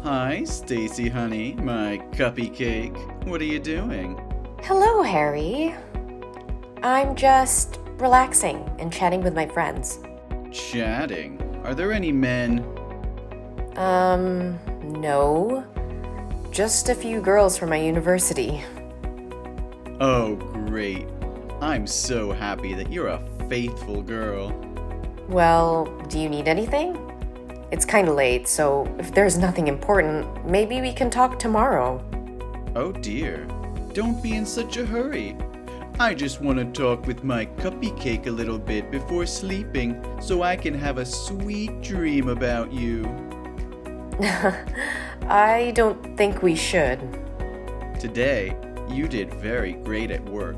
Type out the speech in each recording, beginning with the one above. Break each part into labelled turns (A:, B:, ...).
A: Hi, Stacy honey, my cuppy cake. What are you doing?
B: Hello, Harry. I'm just relaxing and chatting with my friends.
A: Chatting? Are there any men?
B: No. Just a few girls from my university.
A: Oh, great. I'm so happy that you're a faithful girl.
B: Well, do you need anything? It's kinda late, so if there's nothing important, maybe we can talk tomorrow.
A: Oh dear. Don't be in such a hurry. I just want to talk with my cuppy cake a little bit before sleeping so I can have a sweet dream about you.
B: I don't think we should.
A: Today, you did very great at work.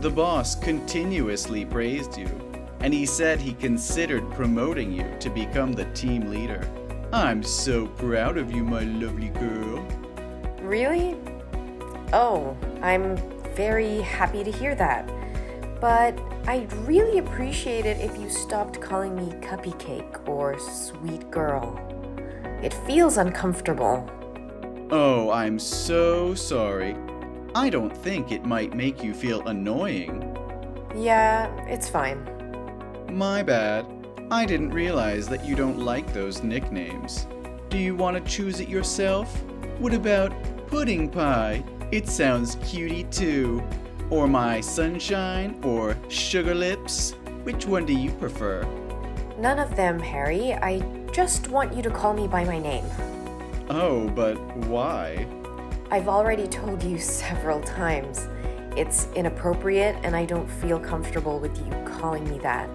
A: The boss continuously praised you, and he said he considered promoting you to become the team leader. I'm so proud of you, my lovely girl.
B: Really? Oh, I'm very happy to hear that. But I'd really appreciate it if you stopped calling me cuppy cake or sweet girl. It feels uncomfortable.
A: Oh, I'm so sorry. I don't think it might make you feel annoying.
B: Yeah, it's fine.
A: My bad. I didn't realize that you don't like those nicknames. Do you want to choose it yourself? What about Pudding Pie? It sounds cutie too. Or My Sunshine or Sugar Lips? Which one do you prefer?
B: None of them, Harry. I just want you to call me by my name.
A: Oh, but why?
B: I've already told you several times. It's inappropriate and I don't feel comfortable with you calling me that.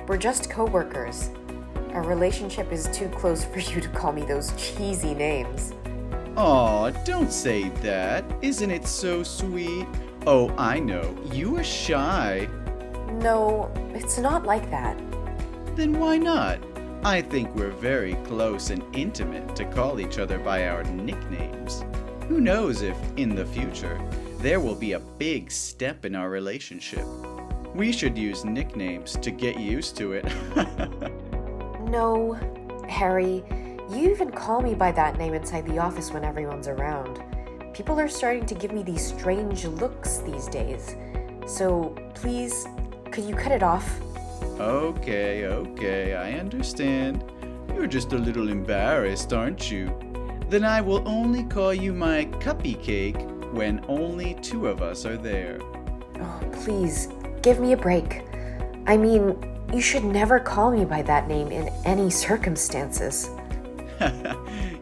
B: We're just coworkers. Our relationship is too close for you to call me those cheesy names.
A: Aw, don't say that. Isn't it so sweet? Oh, I know. You are shy.
B: No, it's not like that.
A: Then why not? I think we're very close and intimate to call each other by our nicknames. Who knows if, in the future, there will be a big step in our relationship. We should use nicknames to get used to it.
B: No, Harry, you even call me by that name inside the office when everyone's around. People are starting to give me these strange looks these days. So please, could you cut it off?
A: Okay, I understand. You're just a little embarrassed, aren't you? Then I will only call you my cuppy cake when only two of us are there.
B: Oh, please, give me a break. I mean, you should never call me by that name in any circumstances.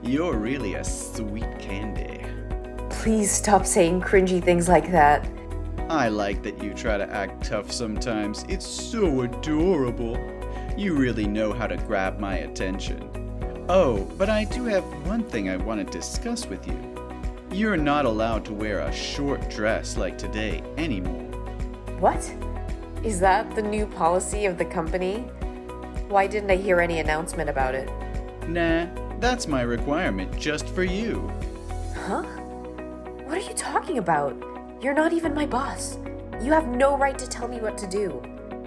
A: You're really a sweet candy.
B: Please stop saying cringy things like that.
A: I like that you try to act tough sometimes. It's so adorable. You really know how to grab my attention. Oh, but I do have one thing I want to discuss with you. You're not allowed to wear a short dress like today anymore.
B: What? Is that the new policy of the company? Why didn't I hear any announcement about it?
A: Nah, that's my requirement just for you.
B: Huh? What are you talking about? You're not even my boss. You have no right to tell me what to do.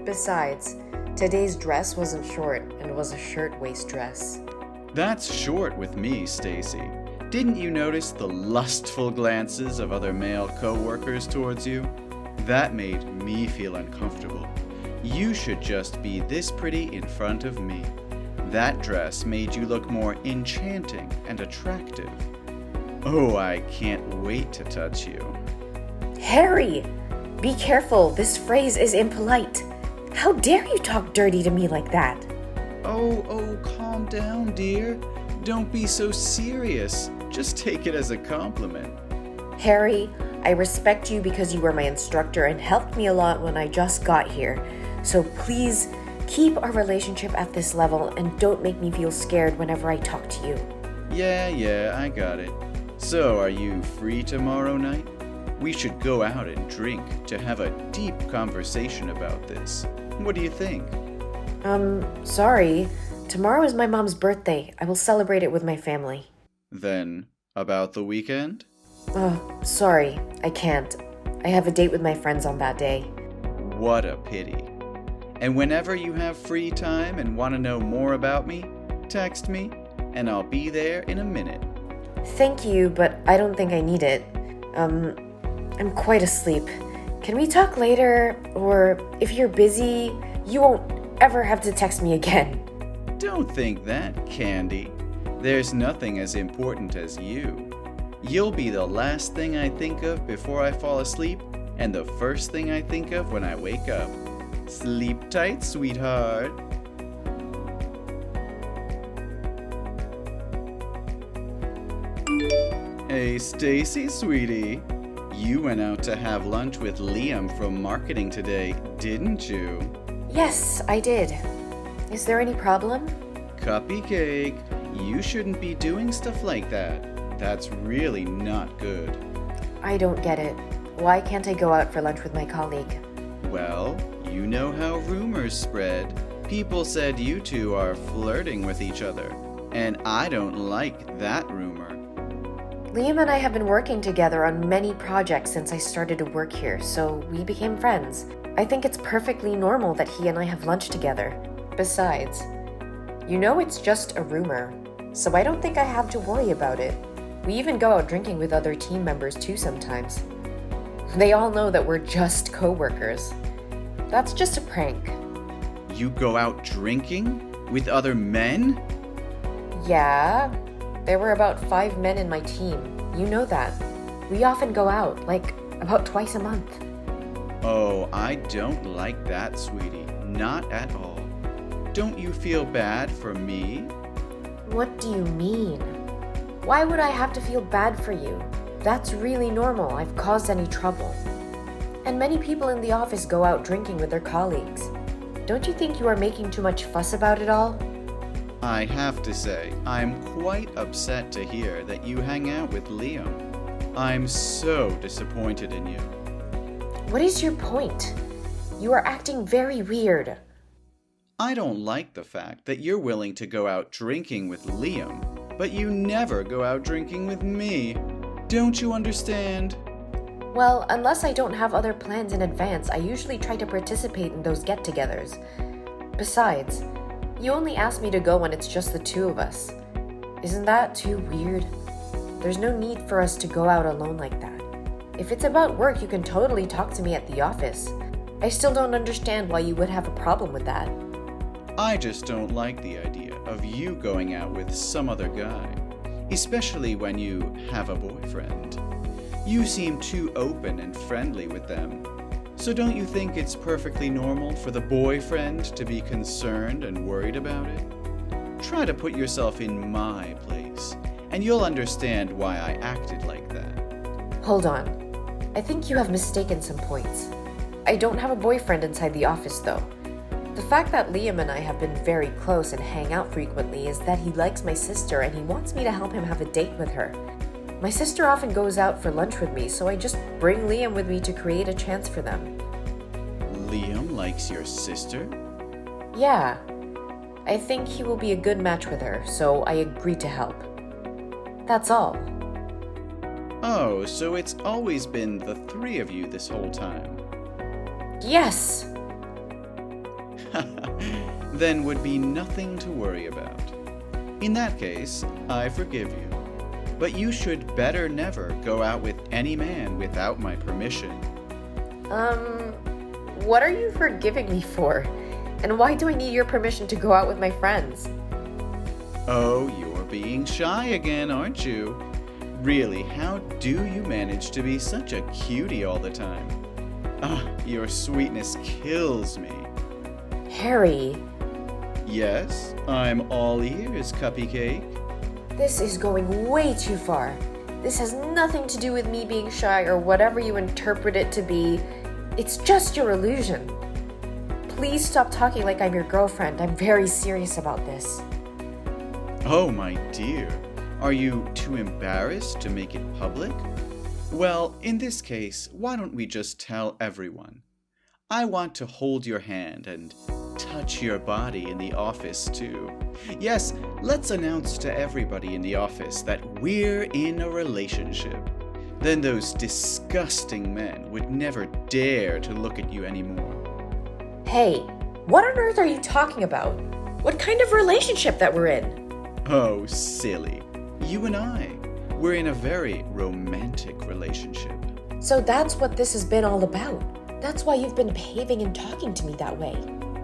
B: Besides, today's dress wasn't short and was a shirtwaist dress.
A: That's short with me, Stacy. Didn't you notice the lustful glances of other male co-workers towards you? That made me feel uncomfortable. You should just be this pretty in front of me. That dress made you look more enchanting and attractive. Oh, I can't wait to touch you.
B: Harry! Be careful, this phrase is impolite. How dare you talk dirty to me like that?
A: Oh, calm down, dear. Don't be so serious. Just take it as a compliment.
B: Harry, I respect you because you were my instructor and helped me a lot when I just got here. So please, keep our relationship at this level and don't make me feel scared whenever I talk to you.
A: Yeah, I got it. So, are you free tomorrow night? We should go out and drink to have a deep conversation about this. What do you think?
B: Sorry. Tomorrow is my mom's birthday. I will celebrate it with my family.
A: Then, about the weekend?
B: Sorry. I can't. I have a date with my friends on that day.
A: What a pity. And whenever you have free time and want to know more about me, text me, and I'll be there in a minute.
B: Thank you, but I don't think I need it. I'm quite asleep. Can we talk later? Or if you're busy, you won't ever have to text me again.
A: Don't think that, Candy. There's nothing as important as you. You'll be the last thing I think of before I fall asleep, and the first thing I think of when I wake up. Sleep tight, sweetheart. Hey, Stacy, sweetie. You went out to have lunch with Liam from marketing today, didn't you?
B: Yes, I did. Is there any problem?
A: Cuppy cake, you shouldn't be doing stuff like that. That's really not good.
B: I don't get it. Why can't I go out for lunch with my colleague?
A: Well, you know how rumors spread. People said you two are flirting with each other, and I don't like that rumor.
B: Liam and I have been working together on many projects since I started to work here, so we became friends. I think it's perfectly normal that he and I have lunch together. Besides, you know it's just a rumor, so I don't think I have to worry about it. We even go out drinking with other team members too sometimes. They all know that we're just coworkers. That's just a prank.
A: You go out drinking with other men?
B: Yeah, there were about 5 men in my team. You know that. We often go out, like about twice a month.
A: Oh, I don't like that, sweetie. Not at all. Don't you feel bad for me?
B: What do you mean? Why would I have to feel bad for you? That's really normal. I've caused any trouble. And many people in the office go out drinking with their colleagues. Don't you think you are making too much fuss about it all?
A: I have to say, I'm quite upset to hear that you hang out with Liam. I'm so disappointed in you.
B: What is your point? You are acting very weird.
A: I don't like the fact that you're willing to go out drinking with Liam, but you never go out drinking with me. Don't you understand?
B: Well, unless I don't have other plans in advance, I usually try to participate in those get-togethers. Besides, you only ask me to go when it's just the two of us. Isn't that too weird? There's no need for us to go out alone like that. If it's about work, you can totally talk to me at the office. I still don't understand why you would have a problem with that.
A: I just don't like the idea of you going out with some other guy, especially when you have a boyfriend. You seem too open and friendly with them. So don't you think it's perfectly normal for the boyfriend to be concerned and worried about it? Try to put yourself in my place, and you'll understand why I acted like that.
B: Hold on. I think you have mistaken some points. I don't have a boyfriend inside the office, though. The fact that Liam and I have been very close and hang out frequently is that he likes my sister and he wants me to help him have a date with her. My sister often goes out for lunch with me, so I just bring Liam with me to create a chance for them.
A: Liam likes your sister?
B: Yeah. I think he will be a good match with her, so I agreed to help. That's all.
A: Oh, so it's always been the three of you this whole time.
B: Yes!
A: Then would be nothing to worry about. In that case, I forgive you. But you should better never go out with any man without my permission.
B: What are you forgiving me for? And why do I need your permission to go out with my friends?
A: Oh, you're being shy again, aren't you? Really, how do you manage to be such a cutie all the time? Ah, your sweetness kills me.
B: Harry.
A: Yes, I'm all ears, Cuppy Cake.
B: This is going way too far. This has nothing to do with me being shy or whatever you interpret it to be. It's just your illusion. Please stop talking like I'm your girlfriend. I'm very serious about this.
A: Oh, my dear. Are you too embarrassed to make it public? Well, in this case, why don't we just tell everyone? I want to hold your hand and touch your body in the office too. Yes, let's announce to everybody in the office that we're in a relationship. Then those disgusting men would never dare to look at you anymore.
B: Hey, what on earth are you talking about? What kind of relationship that we're in?
A: Oh, silly. You and I. We're in a very romantic relationship.
B: So that's what this has been all about. That's why you've been behaving and talking to me that way.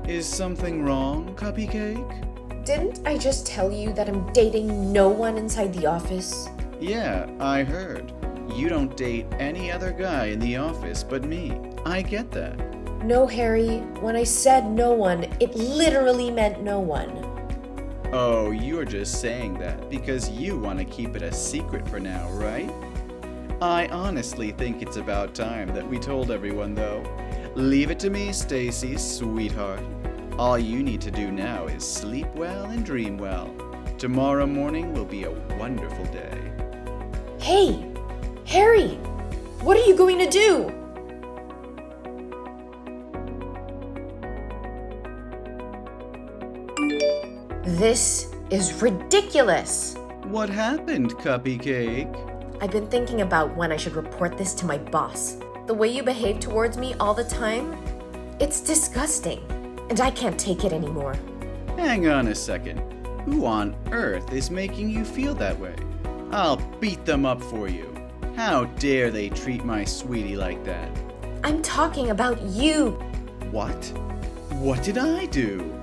A: Is something wrong, Cupcake?
B: Didn't I just tell you that I'm dating no one inside the office?
A: Yeah, I heard. You don't date any other guy in the office but me. I get that.
B: No, Harry. When I said no one, it literally meant no one.
A: Oh, you're just saying that because you want to keep it a secret for now, right? I honestly think it's about time that we told everyone, though. Leave it to me, Stacy, sweetheart. All you need to do now is sleep well and dream well. Tomorrow morning will be a wonderful day.
B: Hey, Harry, what are you going to do? This is ridiculous.
A: What happened, Cupcake?
B: I've been thinking about when I should report this to my boss. The way you behave towards me all the time, it's disgusting, and I can't take it anymore.
A: Hang on a second. Who on earth is making you feel that way? I'll beat them up for you. How dare they treat my sweetie like that?
B: I'm talking about you.
A: What? What did I do?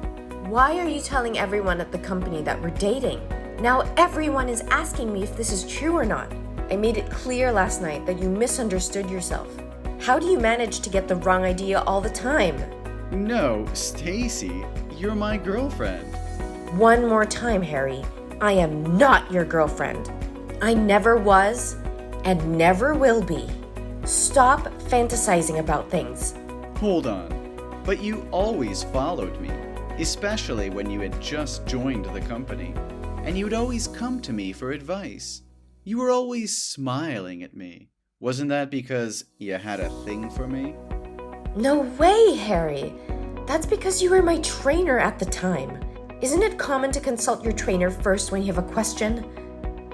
B: Why are you telling everyone at the company that we're dating? Now everyone is asking me if this is true or not. I made it clear last night that you misunderstood yourself. How do you manage to get the wrong idea all the time?
A: No, Stacy, you're my girlfriend.
B: One more time, Harry. I am not your girlfriend. I never was and never will be. Stop fantasizing about things.
A: Hold on. But you always followed me, especially when you had just joined the company, and you'd always come to me for advice. You were always smiling at me. Wasn't that because you had a thing for me?
B: No way, Harry. That's because you were my trainer at the time. Isn't it common to consult your trainer first when you have a question?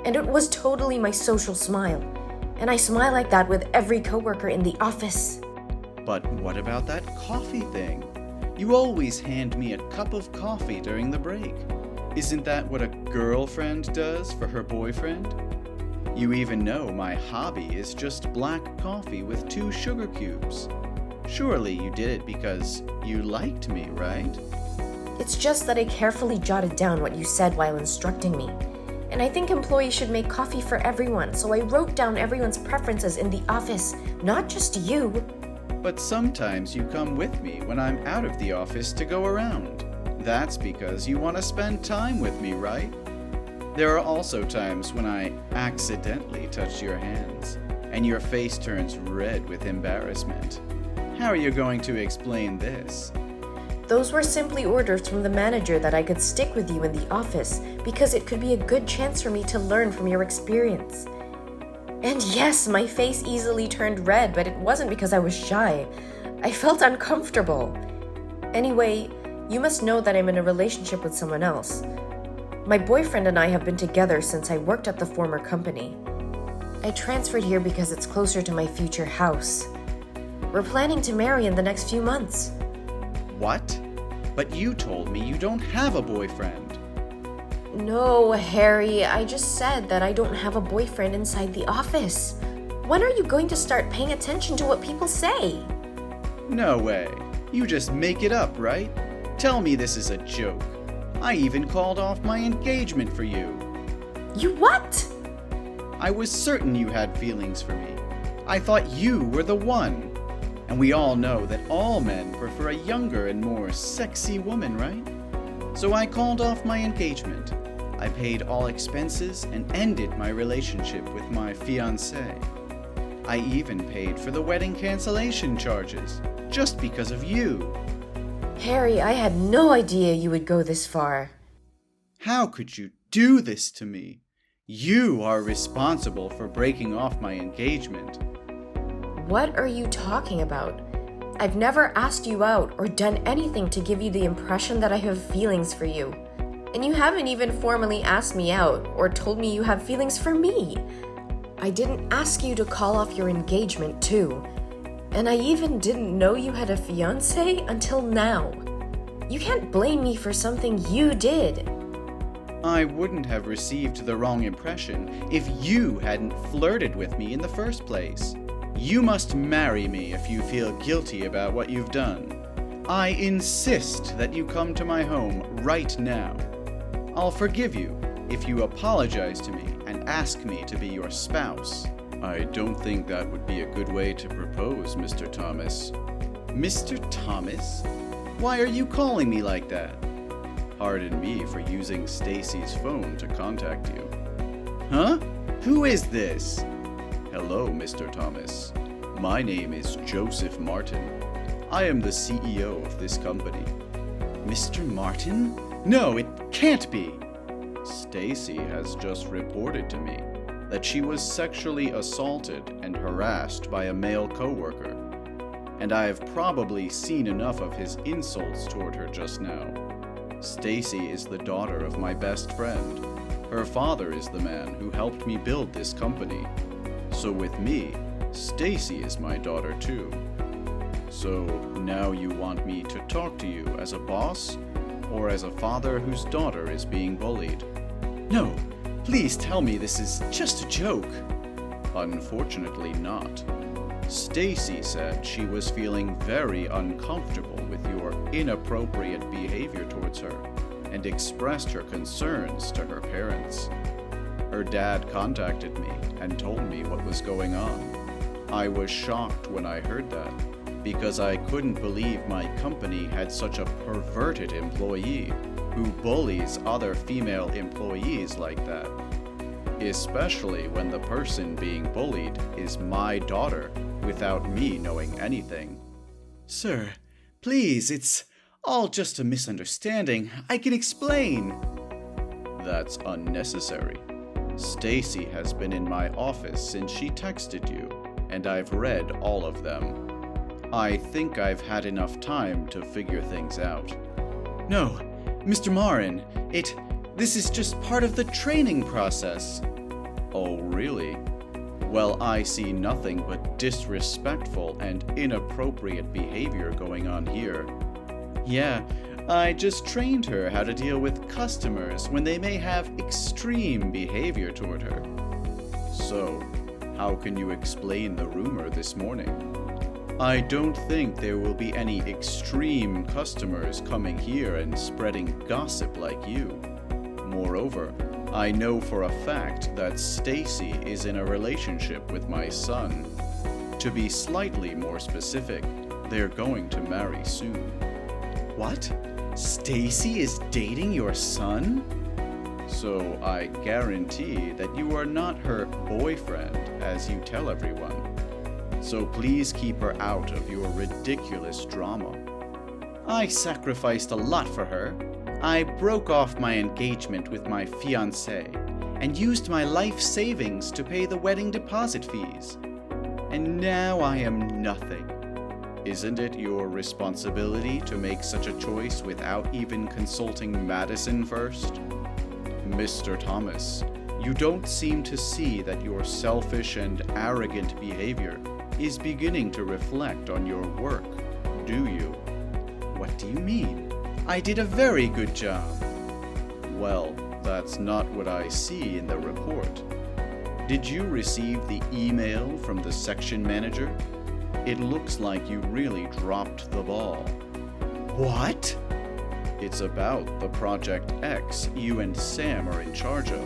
B: And it was totally my social smile. And I smile like that with every coworker in the office.
A: But what about that coffee thing? You always hand me a cup of coffee during the break. Isn't that what a girlfriend does for her boyfriend? You even know my hobby is just black coffee with 2 sugar cubes. Surely you did it because you liked me, right?
B: It's just that I carefully jotted down what you said while instructing me. And I think employees should make coffee for everyone, so I wrote down everyone's preferences in the office, not just you.
A: But sometimes you come with me when I'm out of the office to go around. That's because you want to spend time with me, right? There are also times when I accidentally touch your hands, and your face turns red with embarrassment. How are you going to explain this?
B: Those were simply orders from the manager that I could stick with you in the office because it could be a good chance for me to learn from your experience. And yes, my face easily turned red, but it wasn't because I was shy. I felt uncomfortable. Anyway, you must know that I'm in a relationship with someone else. My boyfriend and I have been together since I worked at the former company. I transferred here because it's closer to my future house. We're planning to marry in the next few months.
A: What? But you told me you don't have a boyfriend.
B: No, Harry, I just said that I don't have a boyfriend inside the office. When are you going to start paying attention to what people say?
A: No way. You just make it up, right? Tell me this is a joke. I even called off my engagement for you.
B: You what?
A: I was certain you had feelings for me. I thought you were the one. And we all know that all men prefer a younger and more sexy woman, right? So I called off my engagement. I paid all expenses and ended my relationship with my fiancé. I even paid for the wedding cancellation charges, just because of you.
B: Harry, I had no idea you would go this far.
A: How could you do this to me? You are responsible for breaking off my engagement.
B: What are you talking about? I've never asked you out or done anything to give you the impression that I have feelings for you. And you haven't even formally asked me out or told me you have feelings for me. I didn't ask you to call off your engagement too. And I even didn't know you had a fiancé until now. You can't blame me for something you did.
A: I wouldn't have received the wrong impression if you hadn't flirted with me in the first place. You must marry me if you feel guilty about what you've done. I insist that you come to my home right now. I'll forgive you if you apologize to me and ask me to be your spouse. I don't think that would be a good way to propose, Mr. Thomas. Mr. Thomas? Why are you calling me like that? Pardon me for using Stacy's phone to contact you. Huh? Who is this? Hello, Mr. Thomas. My name is Joseph Martin. I am the CEO of this company. Mr. Martin? No, it can't be. Stacy has just reported to me that she was sexually assaulted and harassed by a male coworker, and I have probably seen enough of his insults toward her just now. Stacy is the daughter of my best friend. Her father is the man who helped me build this company. So with me, Stacy is my daughter too. So now you want me to talk to you as a boss or as a father whose daughter is being bullied? No, please tell me this is just a joke. Unfortunately not. Stacy said she was feeling very uncomfortable with your inappropriate behavior towards her and expressed her concerns to her parents. Her dad contacted me and told me what was going on. I was shocked when I heard that because I couldn't believe my company had such a perverted employee who bullies other female employees like that, especially when the person being bullied is my daughter without me knowing anything. Sir, please, it's all just a misunderstanding. I can explain. That's unnecessary. Stacy has been in my office since she texted you, and I've read all of them. I think I've had enough time to figure things out. No, Mr. Marin, this is just part of the training process. Oh, really? Well, I see nothing but disrespectful and inappropriate behavior going on here. Yeah, I just trained her how to deal with customers when they may have extreme behavior toward her. So, how can you explain the rumor this morning? I don't think there will be any extreme customers coming here and spreading gossip like you. Moreover, I know for a fact that Stacy is in a relationship with my son. To be slightly more specific, they're going to marry soon. What? Stacy is dating your son? So I guarantee that you are not her boyfriend, as you tell everyone. So please keep her out of your ridiculous drama. I sacrificed a lot for her. I broke off my engagement with my fiancé and used my life savings to pay the wedding deposit fees. And now I am nothing. Isn't it your responsibility to make such a choice without even consulting Madison first? Mr. Thomas, you don't seem to see that your selfish and arrogant behavior is beginning to reflect on your work, do you? What do you mean? I did a very good job. Well, that's not what I see in the report. Did you receive the email from the section manager? It looks like you really dropped the ball. What? It's about the Project X you and Sam are in charge of.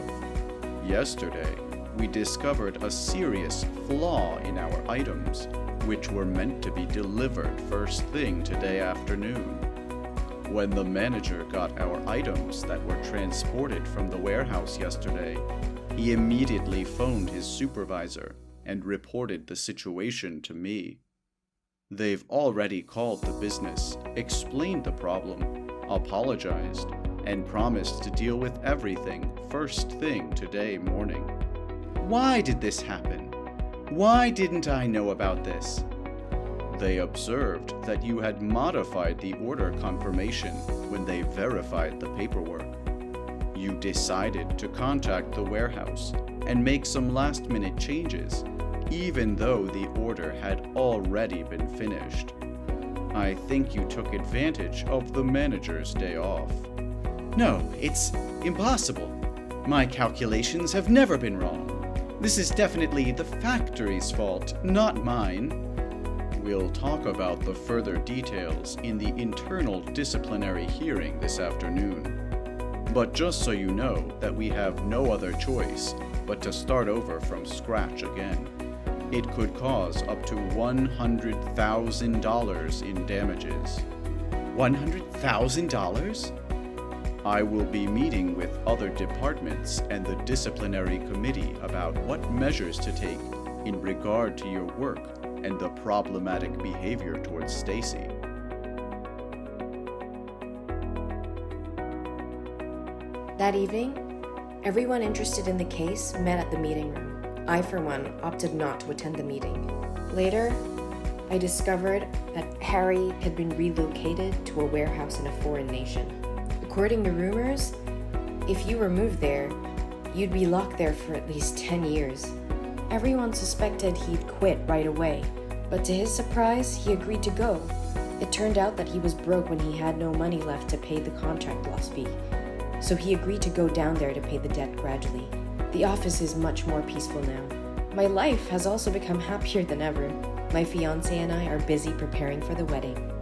A: Yesterday, we discovered a serious flaw in our items, which were meant to be delivered first thing today afternoon. When the manager got our items that were transported from the warehouse yesterday, he immediately phoned his supervisor and reported the situation to me. They've already called the business, explained the problem, apologized, and promised to deal with everything first thing today morning. Why did this happen? Why didn't I know about this? They observed that you had modified the order confirmation when they verified the paperwork. You decided to contact the warehouse and make some last-minute changes, even though the order had already been finished. I think you took advantage of the manager's day off. No, it's impossible. My calculations have never been wrong. This is definitely the factory's fault, not mine. We'll talk about the further details in the internal disciplinary hearing this afternoon. But just so you know that we have no other choice but to start over from scratch again. It could cause up to $100,000 in damages. $100,000? I will be meeting with other departments and the disciplinary committee about what measures to take in regard to your work and the problematic behavior towards Stacy.
B: That evening, everyone interested in the case met at the meeting room. I, for one, opted not to attend the meeting. Later, I discovered that Harry had been relocated to a warehouse in a foreign nation. According to rumors, if you were moved there, you'd be locked there for at least 10 years. Everyone suspected he'd quit right away, but to his surprise, he agreed to go. It turned out that he was broke when he had no money left to pay the contract loss fee, so he agreed to go down there to pay the debt gradually. The office is much more peaceful now. My life has also become happier than ever. My fiancé and I are busy preparing for the wedding.